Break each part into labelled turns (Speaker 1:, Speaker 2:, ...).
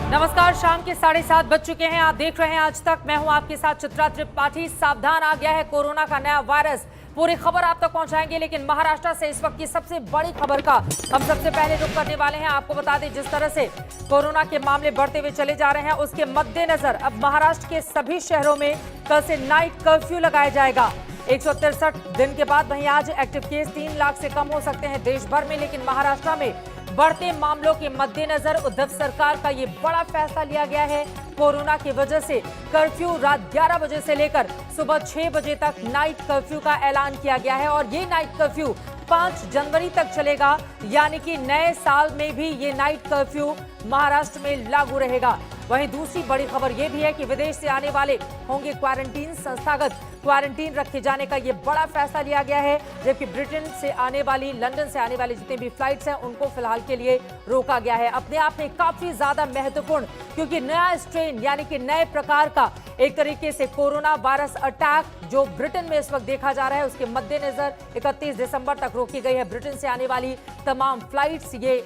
Speaker 1: नमस्कार, शाम के 7:30 बज चुके हैं। आप देख रहे हैं आज तक। मैं हूं आपके साथ चित्रा त्रिपाठी। सावधान, आ गया है कोरोना का नया वायरस। पूरी खबर आप तक पहुंचाएंगे, लेकिन महाराष्ट्र से इस वक्त की सबसे बड़ी खबर का हम सबसे पहले रुख करने वाले हैं। आपको बता दें, जिस तरह से कोरोना के मामले बढ़ते हुए चले जा रहे हैं, उसके मद्देनजर अब महाराष्ट्र के सभी शहरों में कल से नाइट कर्फ्यू लगाया जाएगा। 163 दिन के बाद वहीं आज एक्टिव केस 3 लाख से कम हो सकते हैं देश भर में, लेकिन महाराष्ट्र में बढ़ते मामलों के मद्देनजर उद्धव सरकार का ये बड़ा फैसला लिया गया है। कोरोना की वजह से कर्फ्यू रात 11 बजे से लेकर सुबह 6 बजे तक नाइट कर्फ्यू का ऐलान किया गया है और ये नाइट कर्फ्यू 5 जनवरी तक चलेगा, यानी कि नए साल में भी ये नाइट कर्फ्यू महाराष्ट्र में लागू रहेगा। वहीं दूसरी बड़ी खबर यह भी है कि विदेश से आने वाले होंगे क्वारंटीन। संस्थागत क्वारंटीन रखे जाने का यह बड़ा फैसला लिया गया है, जबकि ब्रिटेन से आने वाली, लंदन से आने वाली जितने भी फ्लाइट्स हैं उनको फिलहाल के लिए रोका गया है। अपने आप में काफी ज्यादा महत्वपूर्ण, क्योंकि नया स्ट्रेन यानी कि नए प्रकार का एक तरीके से कोरोना वायरस अटैक जो ब्रिटेन में इस वक्त देखा जा रहा है, उसके मद्देनजर 31 दिसंबर तक रोकी गई है ब्रिटेन से आने वाली तमाम फ्लाइट्स। ये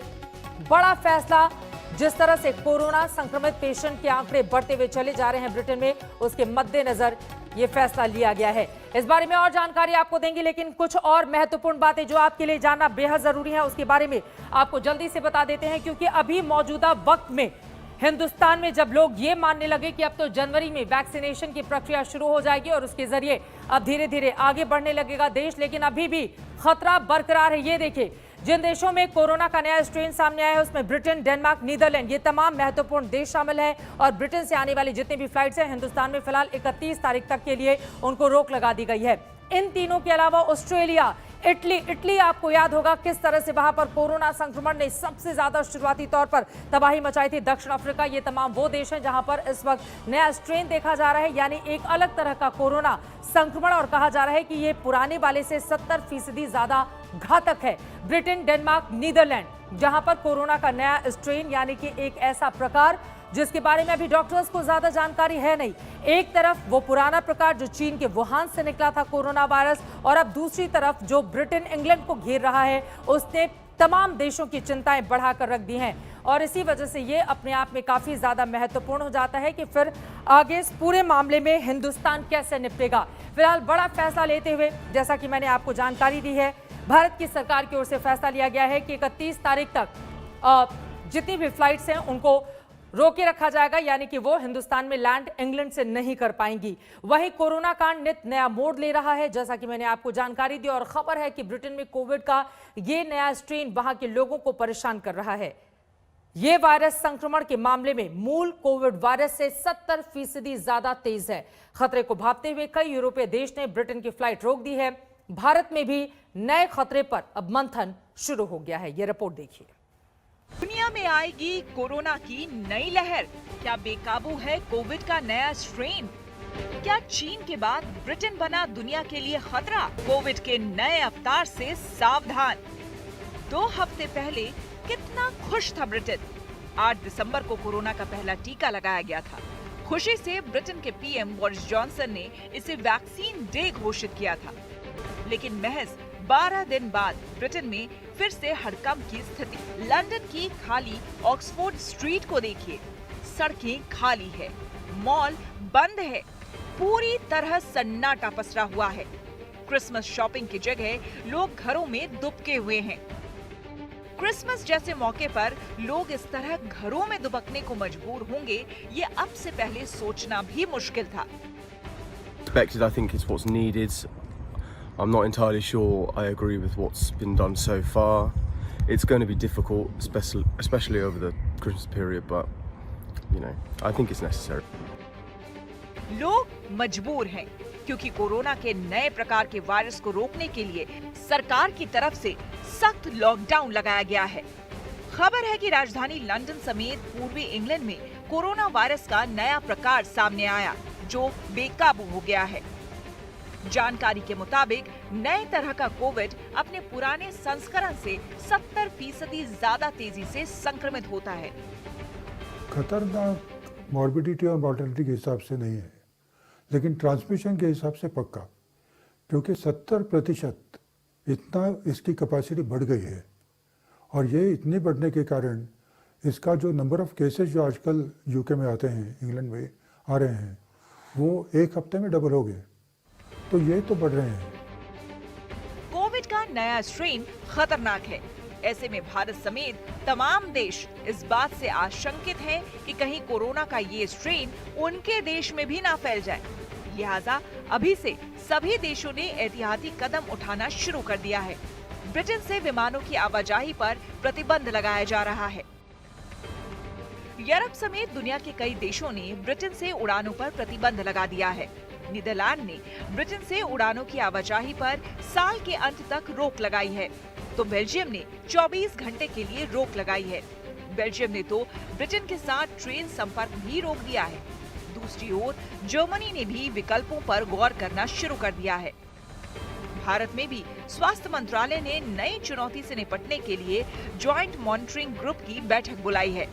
Speaker 1: बड़ा फैसला, जिस तरह से कोरोना संक्रमित पेशेंट के आंकड़े बढ़ते हुए चले जा रहे हैं ब्रिटेन में, उसके मद्देनजर यह फैसला लिया गया है। इस बारे में और जानकारी आपको देंगे, लेकिन कुछ और महत्वपूर्ण बातें जो आपके लिए जानना बेहद जरूरी है, उसके बारे में आपको जल्दी से बता देते हैं। क्योंकि अभी मौजूदा वक्त में हिंदुस्तान में जब लोग ये मानने लगे कि अब तो जनवरी में वैक्सीनेशन की प्रक्रिया शुरू हो जाएगी और उसके जरिए अब धीरे धीरे आगे बढ़ने लगेगा देश, लेकिन अभी भी खतरा बरकरार है। ये देखिए, जिन देशों में कोरोना का नया स्ट्रेन सामने आया है उसमें ब्रिटेन, डेनमार्क, नीदरलैंड, ये तमाम महत्वपूर्ण देश शामिल हैं। और ब्रिटेन से आने वाली जितनी भी फ्लाइट्स हैं, हिंदुस्तान में फिलहाल 31 तारीख तक के लिए उनको रोक लगा दी गई है। इन तीनों के अलावा ऑस्ट्रेलिया, इटली आपको याद होगा किस तरह से वहां पर कोरोना संक्रमण ने सबसे ज्यादा शुरुआती तौर पर तबाही मचाई थी। दक्षिण अफ्रीका, ये तमाम वो देश हैं जहां पर इस वक्त नया स्ट्रेन देखा जा रहा है, यानी एक अलग तरह का कोरोना संक्रमण, और कहा जा रहा है कि ये पुराने वाले से 70% ज्यादा घातक है। ब्रिटेन, डेनमार्क, नीदरलैंड, जहां पर कोरोना का नया स्ट्रेन यानी कि एक ऐसा प्रकार जिसके बारे में अभी डॉक्टर्स को ज्यादा जानकारी है नहीं। एक तरफ वो पुराना प्रकार जो चीन के वुहान से निकला था कोरोना वायरस, और अब दूसरी तरफ जो ब्रिटेन, इंग्लैंड को घेर रहा है, उसने तमाम देशों की चिंताएं बढ़ाकर रख दी हैं। और इसी वजह से ये अपने आप में काफी ज्यादा महत्वपूर्ण हो जाता है कि फिर आगे इस पूरे मामले में हिंदुस्तान कैसे निपटेगा। फिलहाल बड़ा फैसला लेते हुए, जैसा कि मैंने आपको जानकारी दी है, भारत की सरकार की ओर से फैसला लिया गया है कि 31 तारीख तक जितनी भी फ्लाइट्स हैं उनको रोके रखा जाएगा, यानी कि वो हिंदुस्तान में लैंड इंग्लैंड से नहीं कर पाएंगी। वहीं कोरोना कांड नित नया मोड़ ले रहा है, जैसा कि मैंने आपको जानकारी दी, और खबर है कि ब्रिटेन में कोविड का ये नया स्ट्रेन वहां के लोगों को परेशान कर रहा है। ये वायरस संक्रमण के मामले में मूल कोविड वायरस से 70% ज्यादा तेज है। खतरे को भांपते हुए कई यूरोपीय देश ने ब्रिटेन की फ्लाइट रोक दी है। भारत में भी नए खतरे पर अब मंथन शुरू हो गया है। ये रिपोर्ट देखिए।
Speaker 2: दुनिया में आएगी कोरोना की नई लहर। क्या बेकाबू है कोविड का नया स्ट्रेन? क्या चीन के बाद ब्रिटेन बना दुनिया के लिए खतरा? कोविड के नए अवतार से सावधान। 2 हफ्ते पहले कितना खुश था ब्रिटेन। 8 दिसंबर को कोरोना का पहला टीका लगाया गया था। खुशी से ब्रिटेन के पीएम बोरिस जॉनसन ने इसे वैक्सीन डे घोषित किया था। लेकिन महज 12 दिन बाद ब्रिटेन में फिर से हड़कंप की स्थिति। लंदन की खाली ऑक्सफोर्ड स्ट्रीट को देखिए, सड़कें खाली है, मॉल बंद है, पूरी तरह सन्नाटा पसरा हुआ है। क्रिसमस शॉपिंग की जगह लोग घरों में दुबके हुए हैं। क्रिसमस जैसे मौके पर लोग इस तरह घरों में दुबकने को मजबूर होंगे, ये अब से पहले सोचना भी मुश्किल था।
Speaker 3: I think it's what's needed. I'm not entirely sure I agree with what's been done so far. It's going to be difficult, especially over the Christmas period, but you know, I think it's necessary.
Speaker 2: लोग मजबूर हैं क्योंकि corona के नए प्रकार के virus को रोकने के लिए सरकार की तरफ से सख्त लॉकडाउन लगाया गया है। खबर है कि राजधानी लंदन समेत पूर्वी इंग्लैंड में कोरोना वायरस का नया प्रकार सामने आया जो बेकाबू हो गया है। जानकारी के मुताबिक नए तरह का कोविड अपने पुराने संस्करण से 70% ज्यादा तेजी से संक्रमित होता है।
Speaker 4: खतरनाक मॉर्बिडिटी और मॉर्टेलिटी के हिसाब से नहीं है, लेकिन ट्रांसमिशन के हिसाब से पक्का, क्योंकि 70% इतना इसकी कैपेसिटी बढ़ गई है। और ये इतनी बढ़ने के कारण इसका जो नंबर ऑफ केसेस जो आजकल यूके में आते हैं, इंग्लैंड में आ रहे हैं, वो एक हफ्ते में डबल हो गए। तो ये तो बढ़ रहे हैं।
Speaker 2: कोविड का नया स्ट्रेन खतरनाक है। ऐसे में भारत समेत तमाम देश इस बात से आशंकित हैं कि कहीं कोरोना का ये स्ट्रेन उनके देश में भी ना फैल जाए। लिहाजा अभी से सभी देशों ने एहतियाती कदम उठाना शुरू कर दिया है। ब्रिटेन से विमानों की आवाजाही पर प्रतिबंध लगाया जा रहा है। यूरोप समेत दुनिया के कई देशों ने ब्रिटेन से उड़ानों पर प्रतिबंध लगा दिया है। नीदरलैंड ने ब्रिटेन से उड़ानों की आवाजाही पर साल के अंत तक रोक लगाई है, तो बेल्जियम ने 24 घंटे के लिए रोक लगाई है। बेल्जियम ने तो ब्रिटेन के साथ ट्रेन संपर्क भी रोक दिया है। दूसरी ओर जर्मनी ने भी विकल्पों पर गौर करना शुरू कर दिया है। भारत में भी स्वास्थ्य मंत्रालय ने नई चुनौती से निपटने के लिए ज्वाइंट मॉनिटरिंग ग्रुप की बैठक बुलाई है।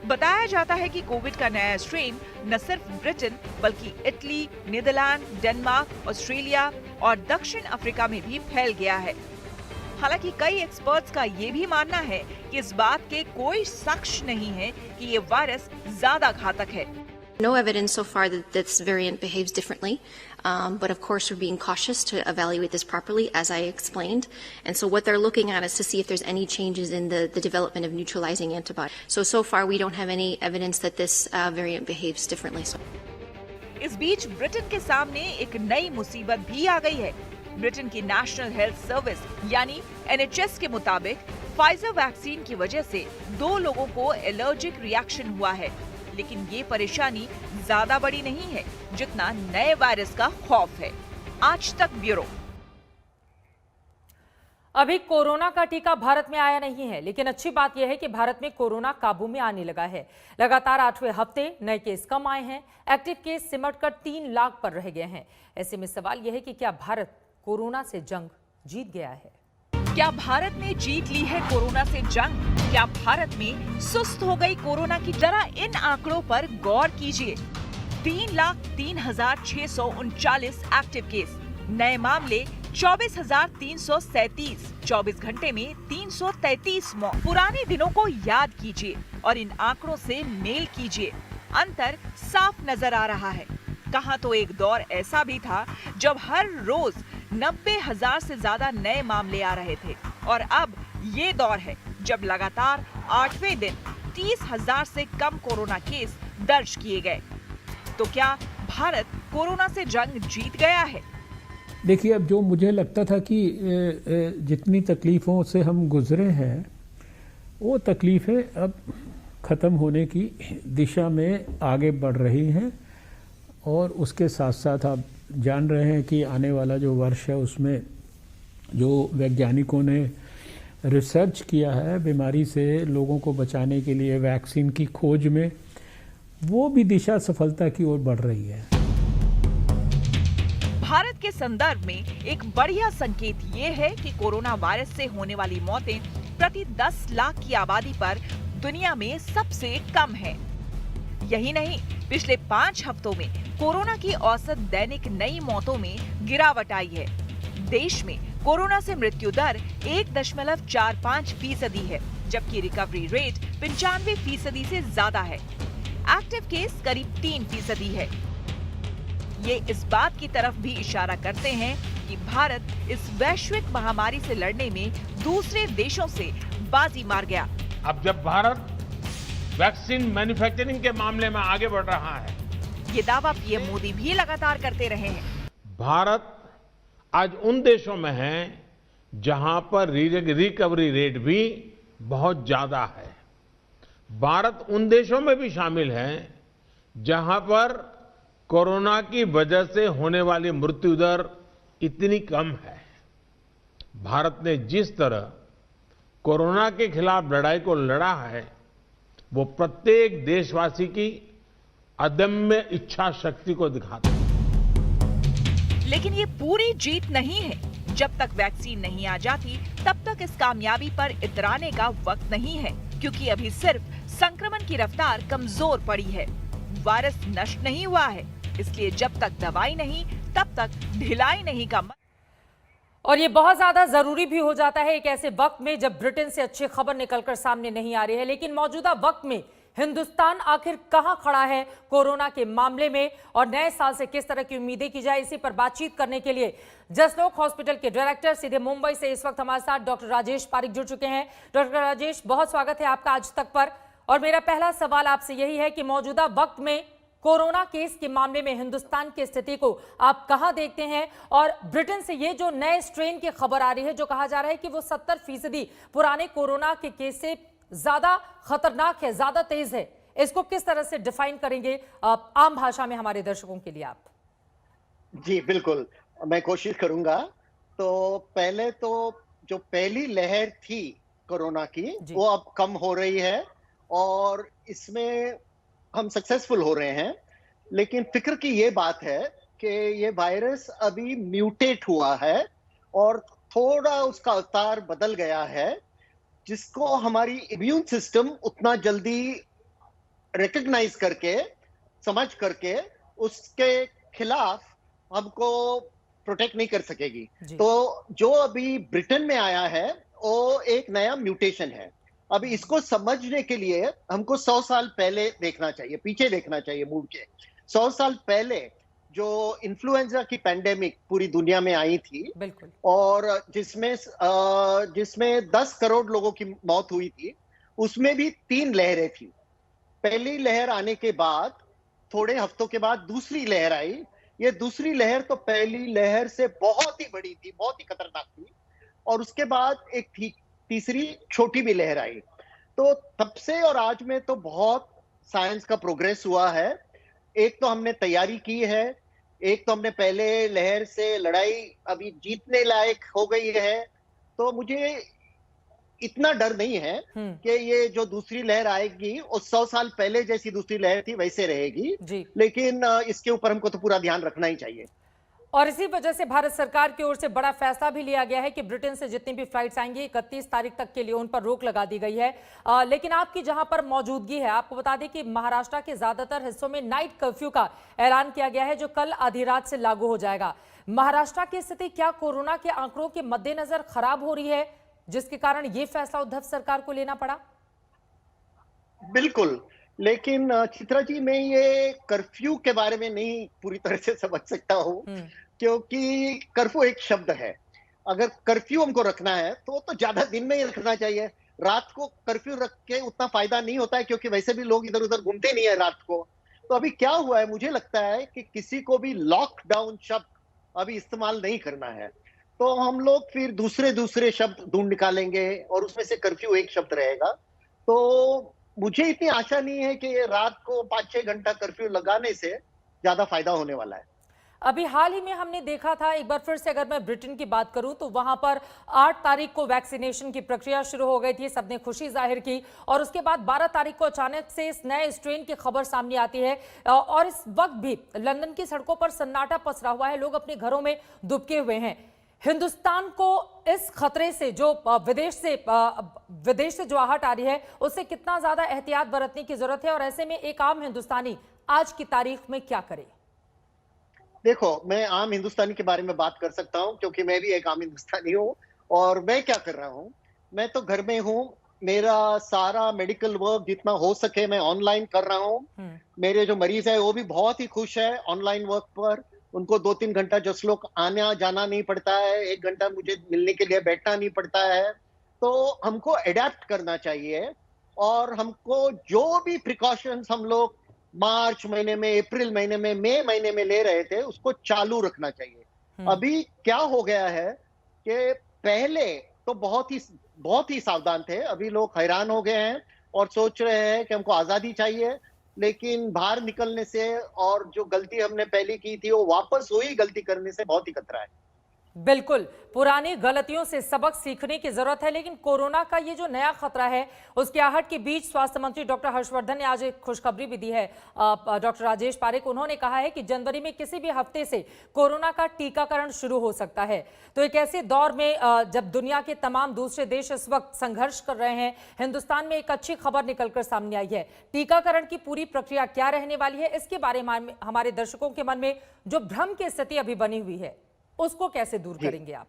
Speaker 2: बताया जाता है कि कोविड का नया स्ट्रेन न सिर्फ ब्रिटेन बल्कि इटली, नीदरलैंड, डेनमार्क, ऑस्ट्रेलिया और दक्षिण अफ्रीका में भी फैल गया है। हालांकि कई एक्सपर्ट्स का ये भी मानना है कि इस बात के कोई साक्ष्य नहीं है कि ये वायरस ज्यादा घातक है।
Speaker 5: No evidence so far that this variant behaves differently, but of course we're being cautious to evaluate this properly, as I explained. And so what they're looking at is to see if there's any changes in the development of neutralizing antibodies. So far we don't have any evidence that this variant behaves differently.
Speaker 2: इस बीच Britain के सामने एक नई मुसीबत भी आ गई है। Britain की नेशनल हेल्थ सर्विस यानी NHS के मुताबिक फाइजर वैक्सीन की वजह से 2 लोगों को एलर्जिक रिएक्शन हुआ है। लेकिन ये परेशानी ज्यादा बड़ी नहीं है जितना नए वायरस का खौफ है। आज तक ब्यूरो।
Speaker 1: अभी कोरोना का टीका भारत में आया नहीं है, लेकिन अच्छी बात यह है कि भारत में कोरोना काबू में आने लगा है। लगातार 8वें हफ्ते नए केस कम आए हैं। एक्टिव केस सिमटकर 3 लाख पर रह गए हैं। ऐसे में सवाल यह है कि क्या भारत कोरोना से जंग जीत गया है?
Speaker 2: क्या भारत ने जीत ली है कोरोना से जंग? क्या भारत में सुस्त हो गई कोरोना की? जरा इन आंकड़ों पर गौर कीजिए। 3,03,639 एक्टिव केस, नए मामले 24,337, 24 घंटे में 333 मौत। पुराने दिनों को याद कीजिए और इन आंकड़ों से मेल कीजिए। अंतर साफ नजर आ रहा है। कहां तो एक दौर ऐसा भी था जब हर रोज 90,000 से ज्यादा नए मामले आ रहे थे, और अब ये दौर है जब लगातार 8वें दिन 30,000 से कम कोरोना केस दर्ज किए गए। तो क्या भारत कोरोना से जंग जीत गया है?
Speaker 6: देखिए, अब जो मुझे लगता था कि जितनी तकलीफ़ों से हम गुजरे हैं वो तकलीफ़ें अब ख़त्म होने की दिशा में आगे बढ़ रही हैं, और उसके साथ साथ आप जान रहे हैं कि आने वाला जो वर्ष है उसमें जो वैज्ञानिकों ने रिसर्च किया है बीमारी से लोगों को बचाने के लिए वैक्सीन की खोज में, वो भी दिशा सफलता की ओर बढ़ रही है।
Speaker 2: भारत के संदर्भ में एक बढ़िया संकेत ये है कि कोरोना वायरस से होने वाली मौतें प्रति 10 लाख की आबादी पर दुनिया में सबसे कम है। यही नहीं, पिछले 5 हफ्तों में कोरोना की औसत दैनिक नई मौतों में गिरावट आई है। देश में कोरोना से मृत्यु दर 1.45% है, जबकि रिकवरी रेट 95% से ज्यादा है। एक्टिव केस करीब 3% है। ये इस बात की तरफ भी इशारा करते हैं कि भारत इस वैश्विक महामारी से लड़ने में दूसरे देशों से बाजी मार गया।
Speaker 7: अब जब भारत वैक्सीन मैन्युफैक्चरिंग के मामले में आगे बढ़ रहा है,
Speaker 2: ये दावा पीएम मोदी भी लगातार करते रहे हैं।
Speaker 7: भारत आज उन देशों में है जहां पर रिकवरी रेट भी बहुत ज्यादा है। भारत उन देशों में भी शामिल है जहां पर कोरोना की वजह से होने वाली मृत्यु दर इतनी कम है। भारत ने जिस तरह कोरोना के खिलाफ लड़ाई को लड़ा है, वो प्रत्येक देशवासी की अदम्य इच्छा शक्ति को दिखाता है।
Speaker 2: लेकिन ये पूरी जीत नहीं है। जब तक वैक्सीन नहीं आ जाती, तब तक इस कामयाबी पर इतराने का वक्त नहीं है, क्योंकि अभी सिर्फ संक्रमण की रफ्तार कमजोर पड़ी है। वायरस नष्ट नहीं हुआ है, इसलिए जब तक दवाई नहीं, तब तक ढिलाई नहीं का
Speaker 1: और ये बहुत ज्यादा जरूरी भी हो जाता है एक ऐसे वक्त में जब ब्रिटेन से अच्छी खबर निकलकर सामने नहीं आ रही है। लेकिन मौजूदा वक्त में हिंदुस्तान आखिर कहां खड़ा है कोरोना के मामले में और नए साल से किस तरह की उम्मीदें की जाए, इसी पर बातचीत करने के लिए जसलोक हॉस्पिटल के डायरेक्टर सीधे मुंबई से इस वक्त हमारे साथ डॉक्टर राजेश पारिक जुड़ चुके हैं। डॉक्टर राजेश, बहुत स्वागत है आपका आज तक पर। और मेरा पहला सवाल आपसे यही है कि मौजूदा वक्त में कोरोना केस के मामले में हिंदुस्तान की स्थिति को आप कहां देखते हैं, और ब्रिटेन से ये जो नए स्ट्रेन की खबर आ रही है जो कहा जा रहा है कि वो 70% पुराने कोरोना के केस से ज्यादा खतरनाक है, ज्यादा तेज है, इसको किस तरह से डिफाइन करेंगे आम भाषा में हमारे दर्शकों के लिए आप?
Speaker 8: जी बिल्कुल, मैं कोशिश करूंगा। तो पहले तो जो पहली लहर थी कोरोना की वो अब कम हो रही है और इसमें हम सक्सेसफुल हो रहे हैं। लेकिन फिक्र की ये बात है कि ये वायरस अभी म्यूटेट हुआ है और थोड़ा उसका अवतार बदल गया है, जिसको हमारी इम्यून सिस्टम उतना जल्दी रिकॉग्नाइज करके, समझ करके उसके खिलाफ हमको प्रोटेक्ट नहीं कर सकेगी। तो जो अभी ब्रिटेन में आया है वो एक नया म्यूटेशन है। अभी इसको समझने के लिए हमको 100 साल पहले देखना चाहिए, पीछे देखना चाहिए मुड़ के। 100 साल पहले जो इन्फ्लुएंजा की पैंडेमिक पूरी दुनिया में आई थी और जिसमें 10 करोड़ लोगों की मौत हुई थी, उसमें भी 3 लहरें थी। पहली लहर आने के बाद थोड़े हफ्तों के बाद दूसरी लहर आई। ये दूसरी लहर तो पहली लहर से बहुत ही बड़ी थी, बहुत ही खतरनाक थी। और उसके बाद एक तीसरी छोटी भी लहर आई। तो तब से और आज में तो बहुत साइंस का प्रोग्रेस हुआ है। एक तो हमने तैयारी की है, एक तो हमने पहले लहर से लड़ाई अभी जीतने लायक हो गई है। तो मुझे इतना डर नहीं है कि ये जो दूसरी लहर आएगी वो 100 साल पहले जैसी दूसरी लहर थी वैसे रहेगी। लेकिन इसके ऊपर हमको तो पूरा ध्यान रखना ही चाहिए।
Speaker 1: और इसी वजह से भारत सरकार की ओर से बड़ा फैसला भी लिया गया है कि ब्रिटेन से जितनी भी फ्लाइट्स आएंगी 31 तारीख तक के लिए उन पर रोक लगा दी गई है। लेकिन आपकी जहां पर मौजूदगी है, आपको बता दें कि महाराष्ट्र के ज्यादातर हिस्सों में नाइट कर्फ्यू का ऐलान किया गया है जो कल आधी रात से लागू हो जाएगा। महाराष्ट्र की स्थिति क्या कोरोना के आंकड़ों के मद्देनजर खराब हो रही है जिसके कारण ये फैसला उद्धव सरकार को लेना पड़ा?
Speaker 8: बिल्कुल, लेकिन चित्रा जी, मैं ये कर्फ्यू के बारे में नहीं पूरी तरह से समझ सकता हूँ, क्योंकि कर्फ्यू एक शब्द है। अगर कर्फ्यू हमको रखना है तो ज्यादा दिन में ही रखना चाहिए। रात को कर्फ्यू रख के उतना फायदा नहीं होता है, क्योंकि वैसे भी लोग इधर उधर घूमते नहीं है रात को। तो अभी क्या हुआ है, मुझे लगता है कि किसी को भी लॉकडाउन शब्द अभी इस्तेमाल नहीं करना है। तो हम लोग फिर दूसरे शब्द ढूंढ निकालेंगे और उसमें से कर्फ्यू एक शब्द रहेगा। तो मुझे इतनी आशा नहीं है कि रात को 5-6 घंटा कर्फ्यू लगाने से ज्यादा फायदा होने वाला है।
Speaker 1: अभी हाल ही में हमने देखा था, एक बार फिर से अगर मैं ब्रिटेन की बात करूं तो वहां पर 8 तारीख को वैक्सीनेशन की प्रक्रिया शुरू हो गई थी, सबने खुशी जाहिर की। और उसके बाद 12 तारीख को अचानक से इस नए स्ट्रेन की खबर सामने आती है और इस वक्त भी लंदन की सड़कों पर सन्नाटा पसरा हुआ है, लोग अपने घरों में दुबके हुए हैं। हिंदुस्तान को इस खतरे से जो विदेश से जो आहट आ रही है उससे कितना ज्यादा एहतियात बरतने की जरूरत है, और ऐसे में एक आम हिंदुस्तानी आज की तारीख में क्या करे?
Speaker 8: देखो, मैं आम हिंदुस्तानी के बारे में बात कर सकता हूं क्योंकि मैं भी एक आम हिंदुस्तानी हूं। और मैं क्या कर रहा हूं, मैं तो घर में हूं। मेरा सारा मेडिकल वर्क जितना हो सके मैं ऑनलाइन कर रहा हूं। मेरे जो मरीज है वो भी बहुत ही खुश है ऑनलाइन वर्क पर। उनको 2-3 घंटा जसलोक आना जाना नहीं पड़ता है, 1 घंटा मुझे मिलने के लिए बैठना नहीं पड़ता है। तो हमको अडेप्ट करना चाहिए और हमको जो भी प्रिकॉशंस हम लोग मार्च महीने में, अप्रैल महीने में, मई महीने में ले रहे थे उसको चालू रखना चाहिए। अभी क्या हो गया है कि पहले तो बहुत ही सावधान थे, अभी लोग हैरान हो गए हैं और सोच रहे हैं कि हमको आजादी चाहिए। लेकिन बाहर निकलने से और जो गलती हमने पहले की थी वो वापस वही गलती करने से बहुत ही खतरा है।
Speaker 1: बिल्कुल, पुरानी गलतियों से सबक सीखने की जरूरत है। लेकिन कोरोना का ये जो नया खतरा है उसके आहट के बीच स्वास्थ्य मंत्री डॉक्टर हर्षवर्धन ने आज एक खुशखबरी भी दी है। डॉक्टर राजेश पारिक, उन्होंने कहा है कि जनवरी में किसी भी हफ्ते से कोरोना का टीकाकरण शुरू हो सकता है। तो एक ऐसे दौर में जब दुनिया के तमाम दूसरे देश इस वक्त संघर्ष कर रहे हैं, हिंदुस्तान में एक अच्छी खबर निकलकर सामने आई है। टीकाकरण की पूरी प्रक्रिया क्या रहने वाली है, इसके बारे में हमारे दर्शकों के मन में जो भ्रम की स्थिति अभी बनी हुई है उसको कैसे दूर करेंगे आप?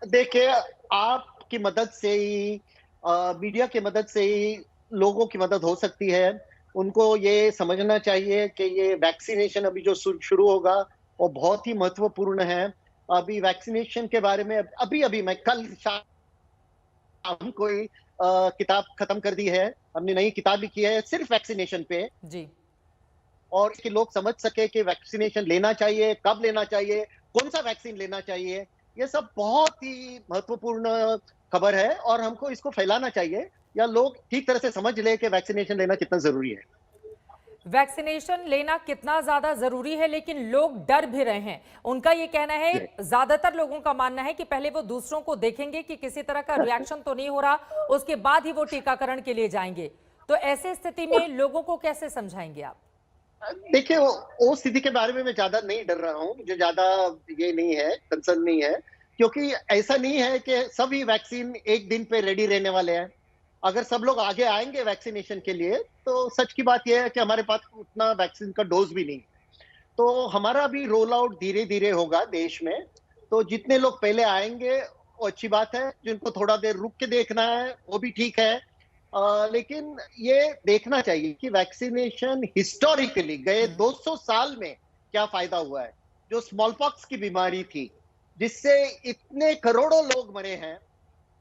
Speaker 8: देखिए, आपकी मदद से ही मीडिया की मदद से ही लोगों की मदद हो सकती है। उनको ये समझना चाहिए कि ये वैक्सीनेशन अभी जो शुरू होगा वो बहुत ही महत्वपूर्ण है। अभी वैक्सीनेशन के बारे में अभी मैं कल शाम कोई किताब खत्म कर दी है, हमने नई किताब लिखी है सिर्फ वैक्सीनेशन पे,
Speaker 1: जी।
Speaker 8: और कि लोग समझ सके कि वैक्सीनेशन लेना चाहिए, कब लेना चाहिए, कौन सा वैक्सीन लेना चाहिए। ये सब बहुत ही महत्वपूर्ण खबर है और हमको इसको फैलाना चाहिए, या लोग ठीक तरह से समझ ले कि वैक्सीनेशन लेना कितना जरूरी है।
Speaker 1: वैक्सीनेशन लेना कितना ज्यादा जरूरी है, लेकिन लोग डर भी रहे हैं। उनका ये कहना है, ज्यादातर लोगों का मानना है कि पहले वो दूसरों को देखेंगे कि किसी तरह का रिएक्शन तो नहीं हो रहा, उसके बाद ही वो टीकाकरण के लिए जाएंगे। तो ऐसे स्थिति में लोगों को कैसे समझाएंगे आप?
Speaker 8: देखिए, वो स्थिति के बारे में मैं ज्यादा नहीं डर रहा हूँ, मुझे ज्यादा ये नहीं है, कंसर्न नहीं है, क्योंकि ऐसा नहीं है कि सभी वैक्सीन एक दिन पे रेडी रहने वाले हैं। अगर सब लोग आगे आएंगे वैक्सीनेशन के लिए, तो सच की बात यह है कि हमारे पास उतना वैक्सीन का डोज भी नहीं। तो हमारा भी रोल आउट धीरे धीरे होगा देश में। तो जितने लोग पहले आएंगे वो अच्छी बात है, जिनको थोड़ा देर रुक के देखना है वो भी ठीक है। लेकिन ये देखना चाहिए कि वैक्सीनेशन हिस्टोरिकली गए 200 साल में क्या फायदा हुआ है। जो स्मॉल पॉक्स की बीमारी थी जिससे इतने करोड़ों लोग मरे हैं,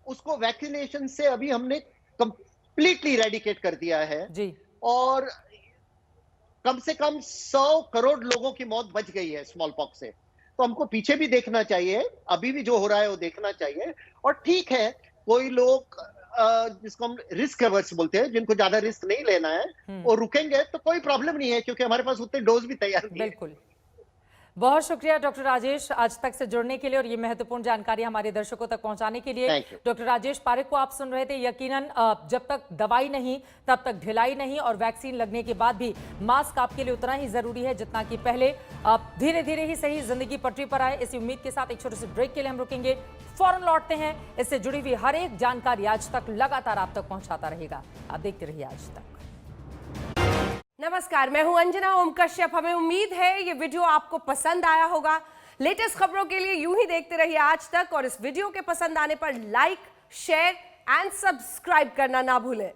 Speaker 8: उसको वैक्सीनेशन से अभी हमने कंप्लीटली इरेडिकेट कर दिया है
Speaker 1: जी।
Speaker 8: और कम से कम 100 करोड़ लोगों की मौत बच गई है स्मॉल पॉक्स से। तो हमको पीछे भी देखना चाहिए, अभी भी जो हो रहा है वो देखना चाहिए। और ठीक है, कोई लोग जिसको हम रिस्क एवर्स बोलते हैं, जिनको ज्यादा रिस्क नहीं लेना है, वो रुकेंगे तो कोई प्रॉब्लम नहीं है, क्योंकि हमारे पास उतने डोज भी तैयार नहीं है।
Speaker 1: बिल्कुल। बहुत शुक्रिया डॉक्टर राजेश आज तक से जुड़ने के लिए और ये महत्वपूर्ण जानकारी हमारे दर्शकों तक पहुंचाने के लिए। डॉक्टर राजेश पारेख को आप सुन रहे थे। यकीनन जब तक दवाई नहीं तब तक ढिलाई नहीं, और वैक्सीन लगने के बाद भी मास्क आपके लिए उतना ही जरूरी है जितना कि पहले। धीरे धीरे ही सही जिंदगी पटरी पर आए, इसी उम्मीद के साथ एक छोटे से ब्रेक के लिए हम रुकेंगे, फौरन लौटते हैं। इससे जुड़ी हुई हर एक जानकारी आज तक लगातार आप तक पहुंचाता रहेगा। आप देखते रहिए आज तक।
Speaker 9: नमस्कार, मैं हूं अंजना ओम कश्यप। हमें उम्मीद है ये वीडियो आपको पसंद आया होगा। लेटेस्ट खबरों के लिए यूं ही देखते रहिए आज तक, और इस वीडियो के पसंद आने पर लाइक, शेयर एंड सब्सक्राइब करना ना भूलें।